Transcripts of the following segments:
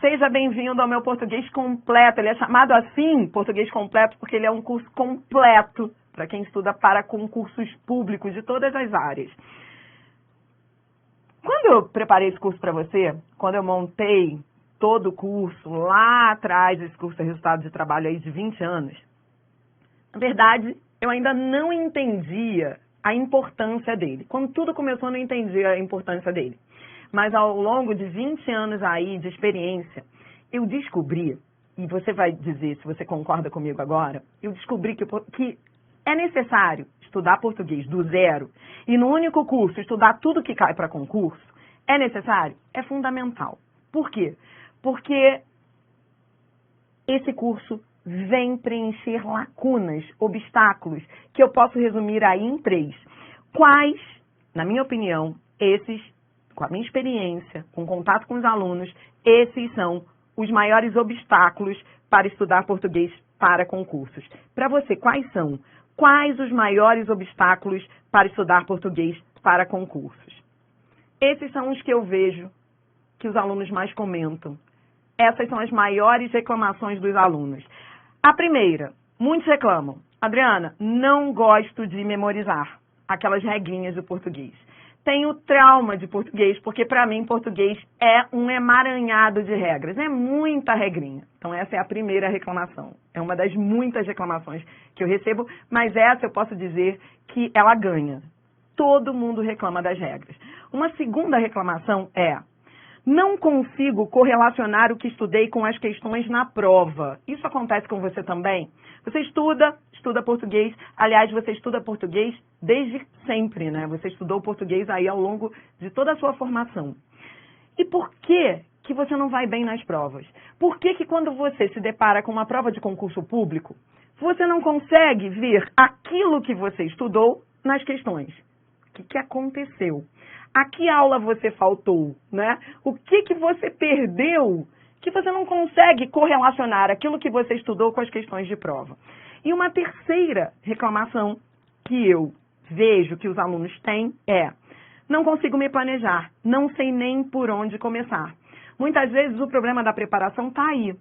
Seja bem-vindo ao meu Português Completo. Ele é chamado assim, Português Completo, porque ele é um curso completo para quem estuda para concursos públicos de todas as áreas. Quando eu preparei esse curso para você, quando eu montei todo o curso lá atrás, esse curso é resultado de trabalho aí de 20 anos, na verdade, eu ainda não entendia a importância dele. Quando tudo começou, eu não entendia a importância dele. Mas ao longo de 20 anos aí de experiência, eu descobri, e você vai dizer se você concorda comigo agora, eu descobri que é necessário estudar português do zero e no único curso estudar tudo que cai para concurso. É necessário? É fundamental. Por quê? Porque esse curso vem preencher lacunas, obstáculos, que eu posso resumir aí em 3. Quais, na minha opinião, com a minha experiência, com contato com os alunos, esses são os maiores obstáculos para estudar português para concursos. Para você, quais são? Quais os maiores obstáculos para estudar português para concursos? Esses são os que eu vejo que os alunos mais comentam. Essas são as maiores reclamações dos alunos. A primeira, muitos reclamam: Adriana, não gosto de memorizar aquelas regrinhas do português. Tenho trauma de português, porque para mim português é um emaranhado de regras, é muita regrinha. Então essa é a primeira reclamação, é uma das muitas reclamações que eu recebo, mas essa eu posso dizer que ela ganha. Todo mundo reclama das regras. Uma segunda reclamação é: não consigo correlacionar o que estudei com as questões na prova. Isso acontece com você também? Você estuda português. Aliás, você estuda português desde sempre, né? Você estudou português aí ao longo de toda a sua formação. E por que você não vai bem nas provas? Por que quando você se depara com uma prova de concurso público, você não consegue ver aquilo que você estudou nas questões? O que aconteceu? A que aula você faltou, né? O que você perdeu que você não consegue correlacionar aquilo que você estudou com as questões de prova? E uma terceira reclamação que eu vejo que os alunos têm é: não consigo me planejar, não sei nem por onde começar. Muitas vezes o problema da preparação está aí.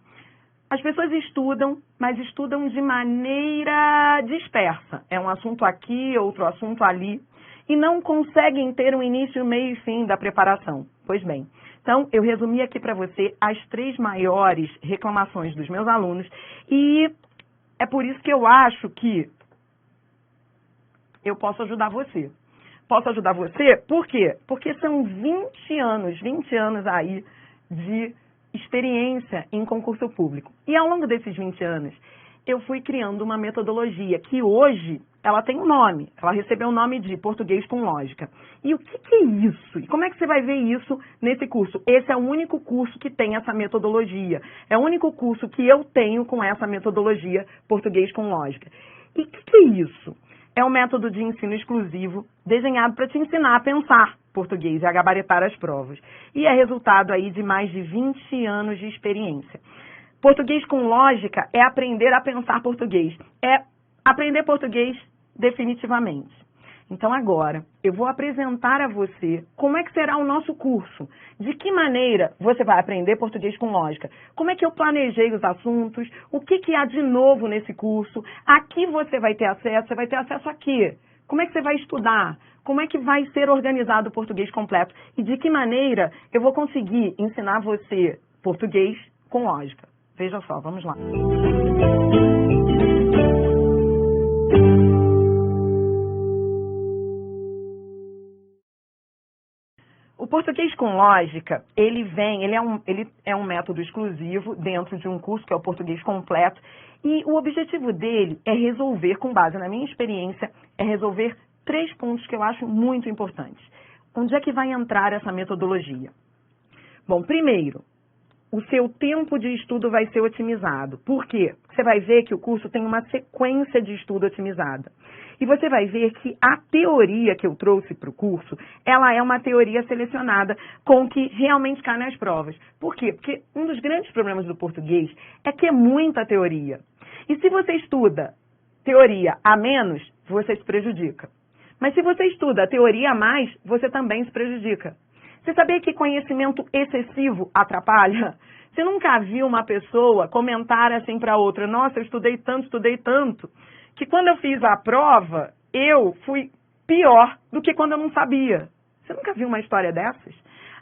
As pessoas estudam, mas estudam de maneira dispersa. É um assunto aqui, outro assunto ali, e não conseguem ter um início, meio e fim da preparação. Pois bem, então eu resumi aqui para você as 3 maiores reclamações dos meus alunos e é por isso que eu acho que eu posso ajudar você. Posso ajudar você por quê? Porque são 20 anos aí de experiência em concurso público. E ao longo desses 20 anos, eu fui criando uma metodologia que hoje ela tem um nome, ela recebeu o nome de Português com Lógica. E o que é isso? E como é que você vai ver isso nesse curso? Esse é o único curso que tem essa metodologia. É o único curso que eu tenho com essa metodologia Português com Lógica. E o que é isso? É um método de ensino exclusivo desenhado para te ensinar a pensar português e a gabaritar as provas. E é resultado aí de mais de 20 anos de experiência. Português com Lógica é aprender a pensar português. É aprender português definitivamente. Então agora, eu vou apresentar a você como é que será o nosso curso. De que maneira você vai aprender português com lógica. Como é que eu planejei os assuntos, o que há de novo nesse curso. Aqui você vai ter acesso aqui. Como é que você vai estudar? Como é que vai ser organizado o português completo? E de que maneira eu vou conseguir ensinar você português com lógica. Veja só, vamos lá. O português com lógica, ele é um método exclusivo dentro de um curso que é o português completo e o objetivo dele é resolver, com base na minha experiência, é resolver 3 pontos que eu acho muito importantes. Onde é que vai entrar essa metodologia? Bom, primeiro, o seu tempo de estudo vai ser otimizado. Por quê? Você vai ver que o curso tem uma sequência de estudo otimizada. E você vai ver que a teoria que eu trouxe para o curso, ela é uma teoria selecionada com o que realmente cai nas provas. Por quê? Porque um dos grandes problemas do português é que é muita teoria. E se você estuda teoria a menos, você se prejudica. Mas se você estuda teoria a mais, você também se prejudica. Você sabia que conhecimento excessivo atrapalha? Você nunca viu uma pessoa comentar assim para outra, nossa, eu estudei tanto, que quando eu fiz a prova, eu fui pior do que quando eu não sabia. Você nunca viu uma história dessas?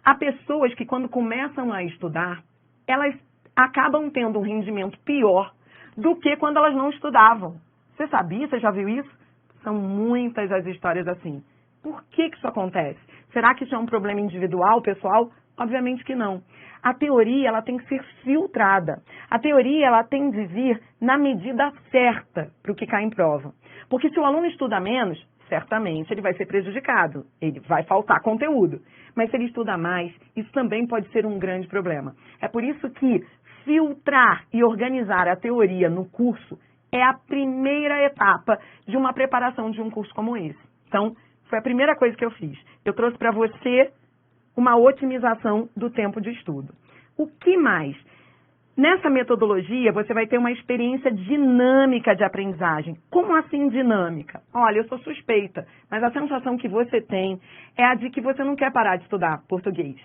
Há pessoas que quando começam a estudar, elas acabam tendo um rendimento pior do que quando elas não estudavam. Você sabia? Você já viu isso? São muitas as histórias assim. Por que isso acontece? Será que isso é um problema individual, pessoal? Obviamente que não. A teoria, ela tem que ser filtrada. A teoria, ela tem de vir na medida certa para o que cai em prova. Porque se o aluno estuda menos, certamente ele vai ser prejudicado. Ele vai faltar conteúdo. Mas se ele estuda mais, isso também pode ser um grande problema. É por isso que filtrar e organizar a teoria no curso é a primeira etapa de uma preparação de um curso como esse. Então, foi a primeira coisa que eu fiz. Eu trouxe para você uma otimização do tempo de estudo. O que mais? Nessa metodologia, você vai ter uma experiência dinâmica de aprendizagem. Como assim dinâmica? Olha, eu sou suspeita, mas a sensação que você tem é a de que você não quer parar de estudar português.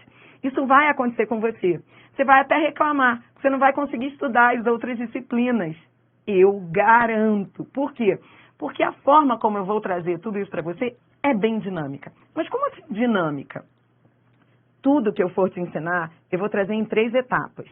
Isso vai acontecer com você. Você vai até reclamar, você não vai conseguir estudar as outras disciplinas. Eu garanto. Por quê? Porque a forma como eu vou trazer tudo isso para você é bem dinâmica. Mas como assim dinâmica? Tudo que eu for te ensinar, eu vou trazer em 3 etapas.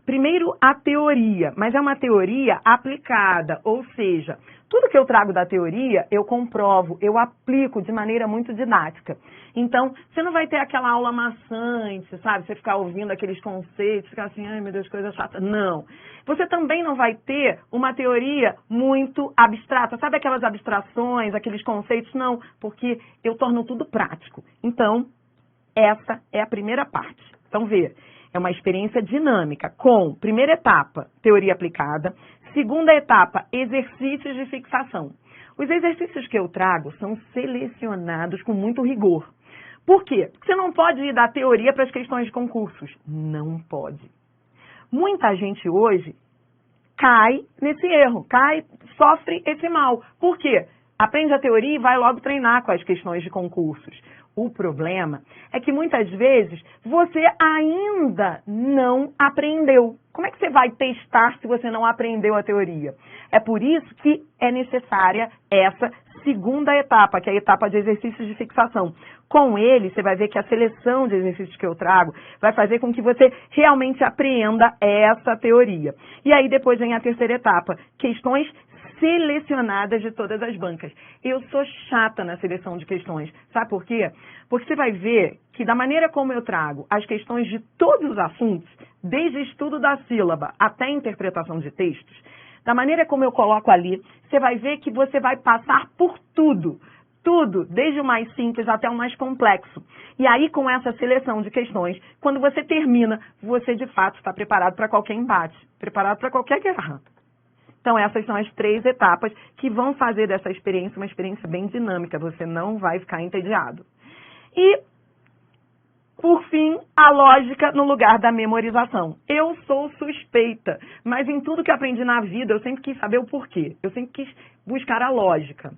Primeiro, a teoria, mas é uma teoria aplicada, ou seja, tudo que eu trago da teoria, eu comprovo, eu aplico de maneira muito didática. Então, você não vai ter aquela aula maçante, sabe? Você ficar ouvindo aqueles conceitos, ficar assim, ai meu Deus, coisa chata. Não. Você também não vai ter uma teoria muito abstrata, sabe aquelas abstrações, aqueles conceitos? Não, porque eu torno tudo prático. Então, essa é a primeira parte. Então, vê. É uma experiência dinâmica com, primeira etapa, teoria aplicada. Segunda etapa, exercícios de fixação. Os exercícios que eu trago são selecionados com muito rigor. Por quê? Porque você não pode ir da teoria para as questões de concursos. Não pode. Muita gente hoje cai nesse erro, sofre esse mal. Por quê? Aprende a teoria e vai logo treinar com as questões de concursos. O problema é que muitas vezes você ainda não aprendeu. Como é que você vai testar se você não aprendeu a teoria? É por isso que é necessária essa segunda etapa, que é a etapa de exercícios de fixação. Com ele, você vai ver que a seleção de exercícios que eu trago vai fazer com que você realmente aprenda essa teoria. E aí depois vem a terceira etapa, questões selecionadas de todas as bancas. Eu sou chata na seleção de questões. Sabe por quê? Porque você vai ver que da maneira como eu trago as questões de todos os assuntos, desde estudo da sílaba até interpretação de textos, da maneira como eu coloco ali, você vai ver que você vai passar por tudo. Tudo, desde o mais simples até o mais complexo. E aí, com essa seleção de questões, quando você termina, você de fato está preparado para qualquer embate, preparado para qualquer guerra. Então, essas são as 3 etapas que vão fazer dessa experiência uma experiência bem dinâmica. Você não vai ficar entediado. E, por fim, a lógica no lugar da memorização. Eu sou suspeita, mas em tudo que aprendi na vida, eu sempre quis saber o porquê. Eu sempre quis buscar a lógica.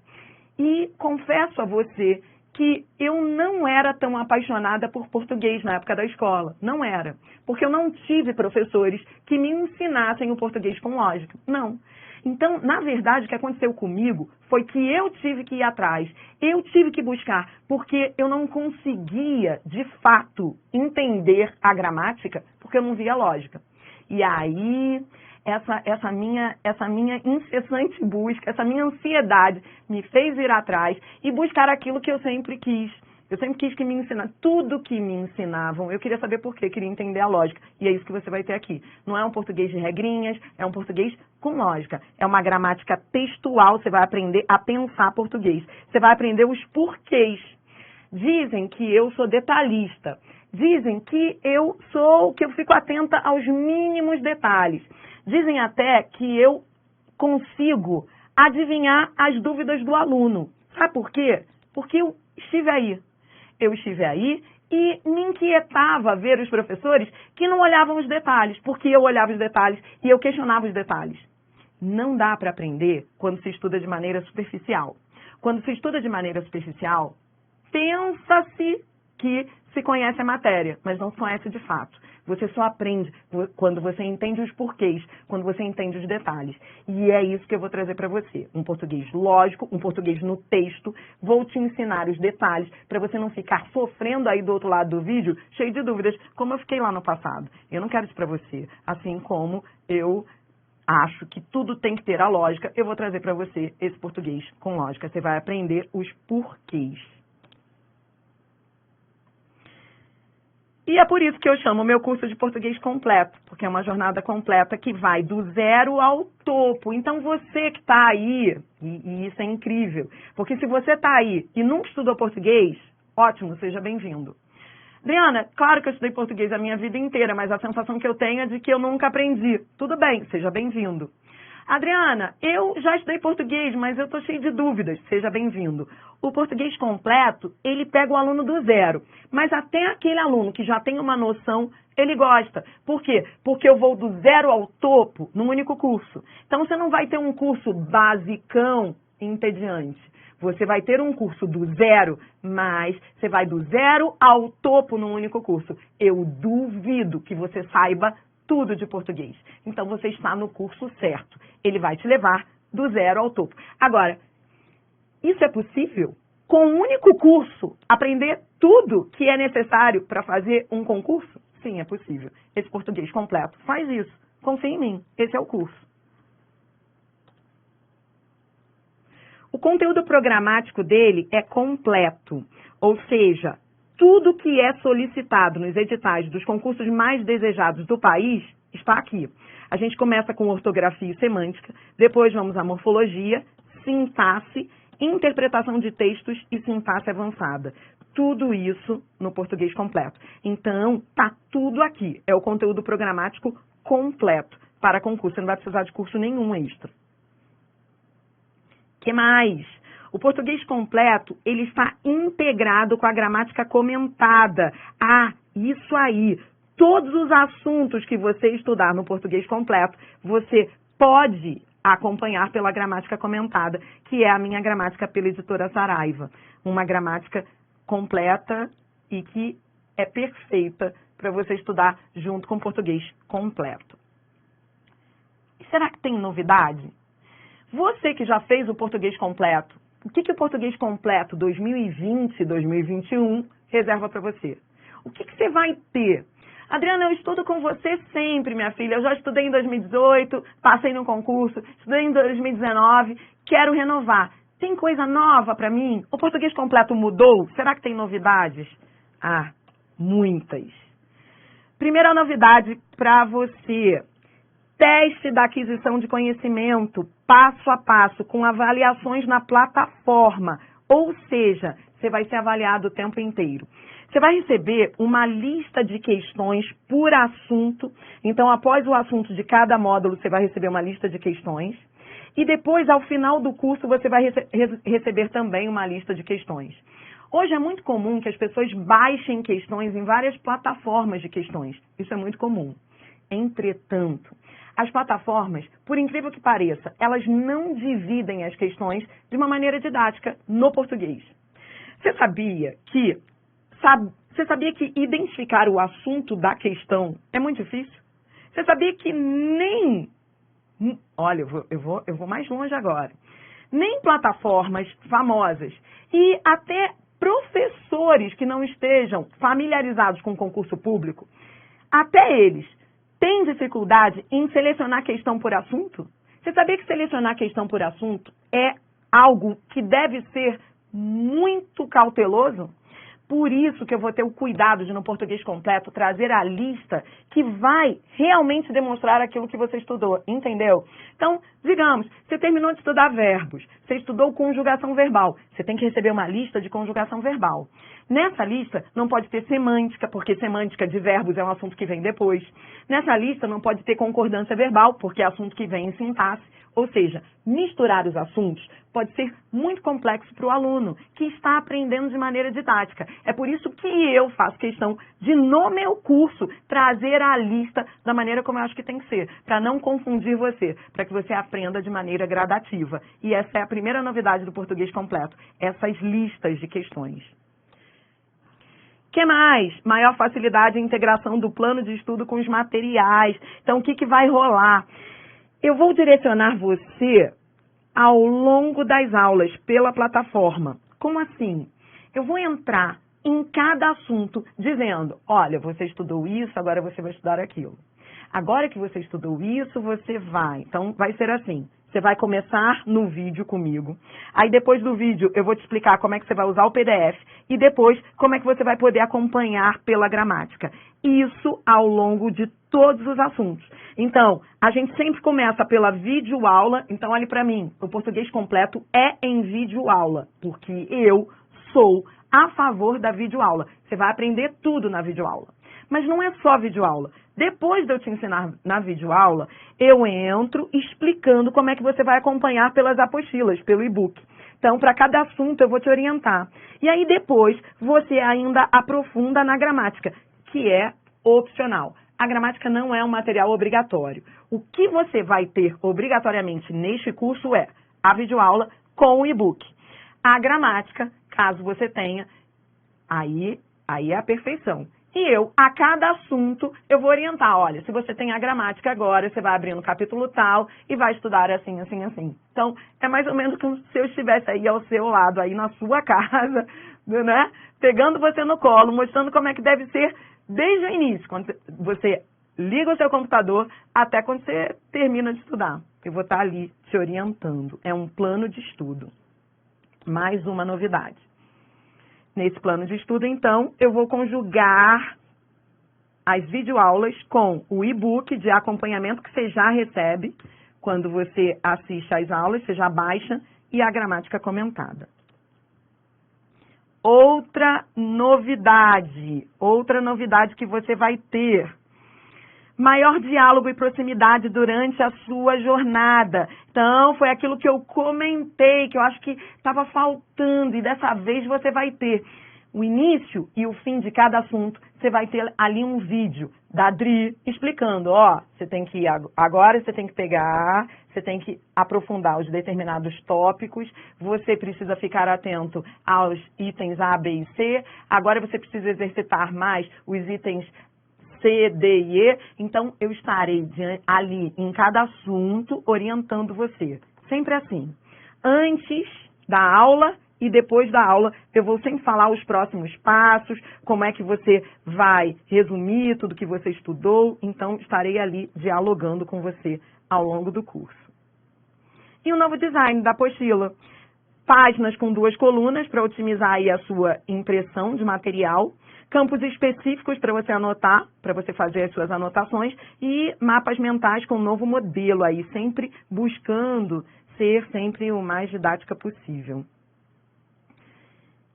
E confesso a você que eu não era tão apaixonada por português na época da escola. Não era. Porque eu não tive professores que me ensinassem o português com lógica. Não. Então, na verdade, o que aconteceu comigo foi que eu tive que ir atrás. Eu tive que buscar, porque eu não conseguia, de fato, entender a gramática, porque eu não via lógica. E aí, essa minha incessante busca, essa minha ansiedade me fez ir atrás e buscar aquilo que eu sempre quis. Eu sempre quis que me ensinassem. Tudo que me ensinavam, eu queria saber por quê, queria entender a lógica. E é isso que você vai ter aqui. Não é um português de regrinhas, é um português com lógica. É uma gramática textual, você vai aprender a pensar português. Você vai aprender os porquês. Dizem que eu sou detalhista. Dizem que eu fico atenta aos mínimos detalhes. Dizem até que eu consigo adivinhar as dúvidas do aluno. Sabe por quê? Porque eu estive aí. Eu estive aí e me inquietava ver os professores que não olhavam os detalhes, porque eu olhava os detalhes e eu questionava os detalhes. Não dá para aprender quando se estuda de maneira superficial. Quando se estuda de maneira superficial, pensa-se que se conhece a matéria, mas não se conhece de fato. Você só aprende quando você entende os porquês, quando você entende os detalhes. E é isso que eu vou trazer para você. Um português lógico, um português no texto. Vou te ensinar os detalhes para você não ficar sofrendo aí do outro lado do vídeo, cheio de dúvidas, como eu fiquei lá no passado. Eu não quero isso para você. Assim como eu acho que tudo tem que ter a lógica, eu vou trazer para você esse português com lógica. Você vai aprender os porquês. E é por isso que eu chamo o meu curso de português completo, porque é uma jornada completa que vai do zero ao topo. Então você que está aí, e isso é incrível, porque se você está aí e nunca estudou português, ótimo, seja bem-vindo. Adriana, claro que eu estudei português a minha vida inteira, mas a sensação que eu tenho é de que eu nunca aprendi. Tudo bem, seja bem-vindo. Adriana, eu já estudei português, mas eu estou cheio de dúvidas. Seja bem-vindo. O português completo, ele pega o aluno do zero. Mas até aquele aluno que já tem uma noção, ele gosta. Por quê? Porque eu vou do zero ao topo num único curso. Então, você não vai ter um curso basicão e entediante. Você vai ter um curso do zero, mas você vai do zero ao topo num único curso. Eu duvido que você saiba tudo de português. Então, você está no curso certo. Ele vai te levar do zero ao topo. Agora, isso é possível? Com um único curso, aprender tudo que é necessário para fazer um concurso? Sim, é possível. Esse português completo faz isso. Confia em mim. Esse é o curso. O conteúdo programático dele é completo, ou seja, tudo que é solicitado nos editais dos concursos mais desejados do país está aqui. A gente começa com ortografia e semântica, depois vamos à morfologia, sintaxe, interpretação de textos e sintaxe avançada. Tudo isso no português completo. Então, tá tudo aqui. É o conteúdo programático completo para concurso. Você não vai precisar de curso nenhum extra. O que mais? O português completo, ele está integrado com a gramática comentada. Ah, isso aí. Todos os assuntos que você estudar no português completo, você pode acompanhar pela gramática comentada, que é a minha gramática pela editora Saraiva. Uma gramática completa e que é perfeita para você estudar junto com o português completo. E será que tem novidade? Você que já fez o português completo, o que o português completo 2020, 2021 reserva para você? O que você vai ter? Adriana, eu estudo com você sempre, minha filha. Eu já estudei em 2018, passei no concurso, estudei em 2019, quero renovar. Tem coisa nova para mim? O português completo mudou? Será que tem novidades? Ah, muitas. Primeira novidade para você. Teste da aquisição de conhecimento, passo a passo, com avaliações na plataforma. Ou seja, você vai ser avaliado o tempo inteiro. Você vai receber uma lista de questões por assunto. Então, após o assunto de cada módulo, você vai receber uma lista de questões. E depois, ao final do curso, você vai receber também uma lista de questões. Hoje é muito comum que as pessoas baixem questões em várias plataformas de questões. Isso é muito comum. Entretanto, as plataformas, por incrível que pareça, elas não dividem as questões de uma maneira didática no português. Você sabia que identificar o assunto da questão é muito difícil? Você sabia que nem... Olha, eu vou mais longe agora. Nem plataformas famosas e até professores que não estejam familiarizados com o concurso público, até eles têm dificuldade em selecionar questão por assunto? Você sabia que selecionar questão por assunto é algo que deve ser muito cauteloso? Por isso que eu vou ter o cuidado de, no português completo, trazer a lista que vai realmente demonstrar aquilo que você estudou, entendeu? Então, digamos, você terminou de estudar verbos, você estudou conjugação verbal, você tem que receber uma lista de conjugação verbal. Nessa lista não pode ter semântica, porque semântica de verbos é um assunto que vem depois. Nessa lista não pode ter concordância verbal, porque é assunto que vem em sintaxe. Ou seja, misturar os assuntos pode ser muito complexo para o aluno que está aprendendo de maneira didática. É por isso que eu faço questão de, no meu curso, trazer a lista da maneira como eu acho que tem que ser, para não confundir você, para que você aprenda de maneira gradativa. E essa é a primeira novidade do português completo, essas listas de questões. Que mais? Maior facilidade e integração do plano de estudo com os materiais. Então, o que vai rolar? Eu vou direcionar você ao longo das aulas pela plataforma. Como assim? Eu vou entrar em cada assunto dizendo, olha, você estudou isso, agora você vai estudar aquilo. Agora que você estudou isso, você vai. Então, vai ser assim. Você vai começar no vídeo comigo. Aí, depois do vídeo, eu vou te explicar como é que você vai usar o PDF. E depois, como é que você vai poder acompanhar pela gramática. Isso ao longo de todos os assuntos. Então, a gente sempre começa pela videoaula. Então, olhe para mim. O português completo é em videoaula. Porque eu sou a favor da videoaula. Você vai aprender tudo na videoaula. Mas não é só videoaula. Depois de eu te ensinar na videoaula, eu entro explicando como é que você vai acompanhar pelas apostilas, pelo e-book. Então, para cada assunto eu vou te orientar. E aí depois você ainda aprofunda na gramática, que é opcional. A gramática não é um material obrigatório. O que você vai ter obrigatoriamente neste curso é a videoaula com o e-book. A gramática, caso você tenha, aí é a perfeição. E eu, a cada assunto, eu vou orientar. Olha, se você tem a gramática agora, você vai abrir no capítulo tal e vai estudar assim, assim, assim. Então, é mais ou menos como se eu estivesse aí ao seu lado, aí na sua casa, né? Pegando você no colo, mostrando como é que deve ser desde o início, quando você liga o seu computador até quando você termina de estudar. Eu vou estar ali te orientando. É um plano de estudo. Mais uma novidade. Nesse plano de estudo, então, eu vou conjugar as videoaulas com o e-book de acompanhamento que você já recebe quando você assiste às aulas, você já baixa, e a gramática comentada. Outra novidade que você vai ter. Maior diálogo e proximidade durante a sua jornada. Então, foi aquilo que eu comentei, que eu acho que estava faltando, e dessa vez você vai ter o início e o fim de cada assunto. Você vai ter ali um vídeo da Adri explicando, ó, você tem que agora você tem que pegar, você tem que aprofundar os determinados tópicos, você precisa ficar atento aos itens A, B e C, agora você precisa exercitar mais os itens C, D e E, então eu estarei ali em cada assunto orientando você. Sempre assim. Antes da aula e depois da aula, eu vou sempre falar os próximos passos, como é que você vai resumir tudo que você estudou, então estarei ali dialogando com você ao longo do curso. E o novo design da apostila. Páginas com 2 colunas para otimizar aí a sua impressão de material, campos específicos para você anotar, para você fazer as suas anotações e mapas mentais com um novo modelo aí, sempre buscando ser sempre o mais didática possível.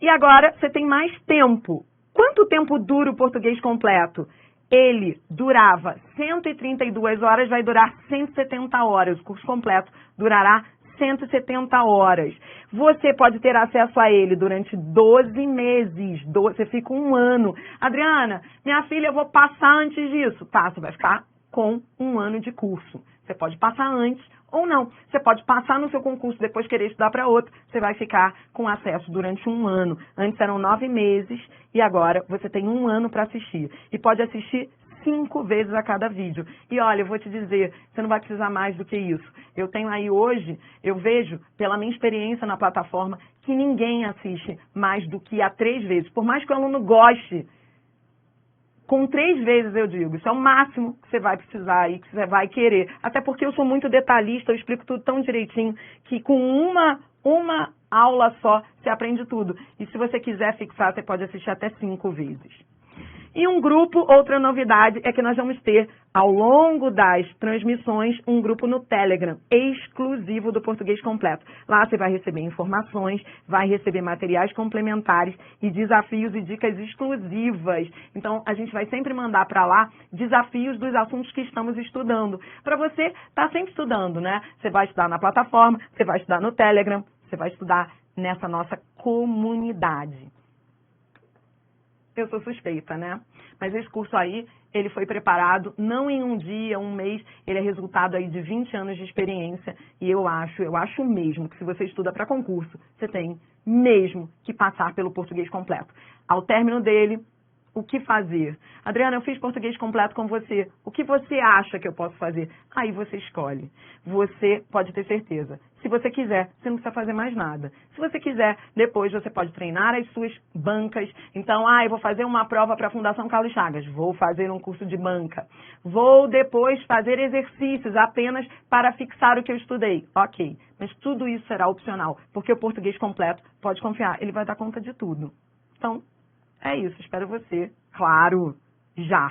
E agora você tem mais tempo. Quanto tempo dura o português completo? Ele durava 132 horas, vai durar 170 horas. O curso completo durará 170 horas. Você pode ter acesso a ele durante 12 meses. Você fica um ano. Adriana, minha filha, eu vou passar antes disso. Tá, você vai ficar com um ano de curso. Você pode passar antes ou não. Você pode passar no seu concurso, depois querer estudar para outro. Você vai ficar com acesso durante um ano. Antes eram 9 meses e agora você tem um ano para assistir. E pode assistir 5 vezes a cada vídeo. E olha, eu vou te dizer, você não vai precisar mais do que isso. Eu tenho aí hoje, eu vejo, pela minha experiência na plataforma, que ninguém assiste mais do que a 3 vezes. Por mais que o aluno goste, com 3 vezes eu digo, isso é o máximo que você vai precisar e que você vai querer. Até porque eu sou muito detalhista, eu explico tudo tão direitinho, que com uma aula só você aprende tudo. E se você quiser fixar, você pode assistir até 5 vezes. E um grupo, outra novidade, é que nós vamos ter, ao longo das transmissões, um grupo no Telegram, exclusivo do Português Completo. Lá você vai receber informações, vai receber materiais complementares e desafios e dicas exclusivas. Então, a gente vai sempre mandar para lá desafios dos assuntos que estamos estudando. Para você estar sempre estudando, né? Você vai estudar na plataforma, você vai estudar no Telegram, você vai estudar nessa nossa comunidade. Eu sou suspeita, né? Mas esse curso aí, ele foi preparado não em um dia, um mês, ele é resultado aí de 20 anos de experiência e eu acho mesmo que se você estuda para concurso, você tem mesmo que passar pelo português completo. Ao término dele, o que fazer. Adriana, eu fiz português completo com você. O que você acha que eu posso fazer? Aí você escolhe. Você pode ter certeza. Se você quiser, você não precisa fazer mais nada. Se você quiser, depois você pode treinar as suas bancas. Então, eu vou fazer uma prova para a Fundação Carlos Chagas. Vou fazer um curso de banca. Vou depois fazer exercícios apenas para fixar o que eu estudei. Ok, mas tudo isso será opcional, porque o português completo, pode confiar, ele vai dar conta de tudo. Então, é isso. Espero você, claro, já.